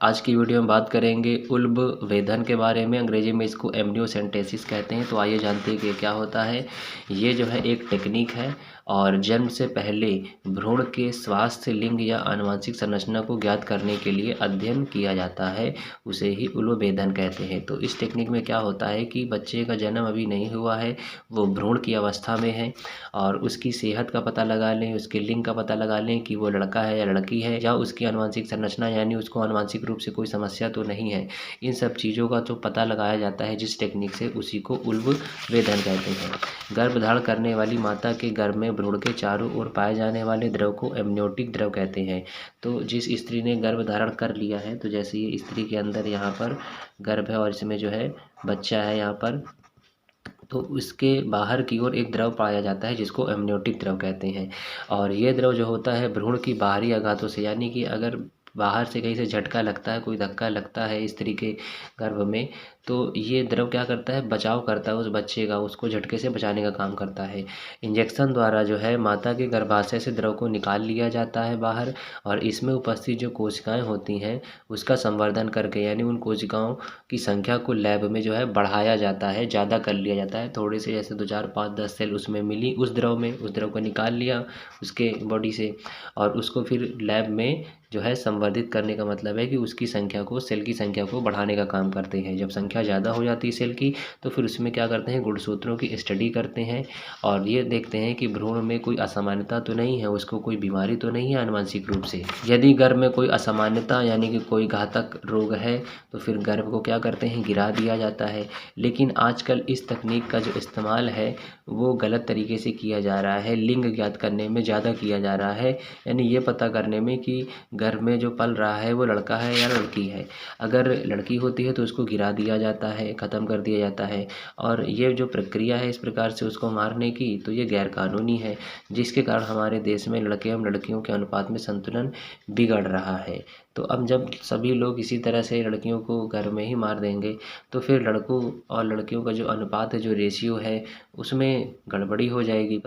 आज की वीडियो में बात करेंगे उल्ब वेधन के बारे में। अंग्रेजी में इसको एम्नियोसेंटेसिस कहते हैं। तो आइए जानते हैं कि क्या होता है। ये जो है एक टेक्निक है और जन्म से पहले भ्रूण के स्वास्थ्य, लिंग या आनुवंशिक संरचना को ज्ञात करने के लिए अध्ययन किया जाता है, उसे ही उल्ब वेधन कहते हैं। तो इस टेक्निक में क्या होता है कि बच्चे का जन्म अभी नहीं हुआ है, वो भ्रूण की अवस्था में है और उसकी सेहत का पता लगा लें, उसके लिंग का पता लगा लें कि वो लड़का है या लड़की है, या उसकी आनुवंशिक संरचना यानी उसको आनुवंशिक रूप से कोई समस्या तो नहीं है। इन सब चीज़ों का जो पता लगाया जाता है जिस टेक्निक से, उसी को उल्ब वेधन कहते हैं। गर्भधारण करने वाली माता के गर्भ में भ्रूण के चारों ओर पाए जाने वाले द्रव को एमनियोटिक द्रव कहते हैं। तो जिस स्त्री ने गर्भ धारण कर लिया है, तो जैसे ये स्त्री के अंदर यहाँ पर गर्भ है और इसमें जो है बच्चा है यहाँ पर, तो उसके बाहर की ओर एक द्रव पाया जाता है जिसको एमनियोटिक द्रव कहते हैं। और ये द्रव जो होता है भ्रूण की बाहरी आघातों से, यानी कि अगर बाहर से कहीं से झटका लगता है, कोई धक्का लगता है स्त्री के गर्भ में, तो ये द्रव क्या करता है, बचाव करता है उस बच्चे का, उसको झटके से बचाने का काम करता है। इंजेक्शन द्वारा जो है माता के गर्भाशय से द्रव को निकाल लिया जाता है बाहर, और इसमें उपस्थित जो कोशिकाएं होती हैं उसका संवर्धन करके, यानी उन कोशिकाओं की संख्या को लैब में जो है बढ़ाया जाता है, ज़्यादा कर लिया जाता है। थोड़े से जैसे 2 4 5 10 सेल उसमें मिली उस द्रव में, उस द्रव को निकाल लिया उसके बॉडी से, और उसको फिर लैब में जो है संवर्धित करने का मतलब है कि उसकी संख्या को, सेल की संख्या को बढ़ाने का काम करते हैं। जब संख्या ज़्यादा हो जाती है सेल की, तो फिर उसमें क्या करते हैं, गुणसूत्रों की स्टडी करते हैं और ये देखते हैं कि भ्रूण में कोई असामान्यता तो नहीं है, उसको कोई बीमारी तो नहीं है आनुवंशिक रूप से। यदि गर्भ में कोई असामान्यता यानी कि कोई घातक रोग है, तो फिर गर्भ को क्या करते हैं, गिरा दिया जाता है। लेकिन आजकल इस तकनीक का जो इस्तेमाल है वो गलत तरीके से किया जा रहा है, लिंग ज्ञात करने में ज़्यादा किया जा रहा है, यानी ये पता करने में कि गर्भ में जो पल रहा है वो लड़का है या लड़की है। अगर लड़की होती है तो उसको गिरा दिया जाता है, ख़त्म कर दिया जाता है। और ये जो प्रक्रिया है इस प्रकार से उसको मारने की, तो ये गैरकानूनी है, जिसके कारण हमारे देश में लड़के एवं लड़कियों के अनुपात में संतुलन बिगड़ रहा है। तो अब जब सभी लोग इसी तरह से लड़कियों को घर में ही मार देंगे, तो फिर लड़कों और लड़कियों का जो अनुपात है, जो रेशियो है, उसमें गड़बड़ी हो जाएगी।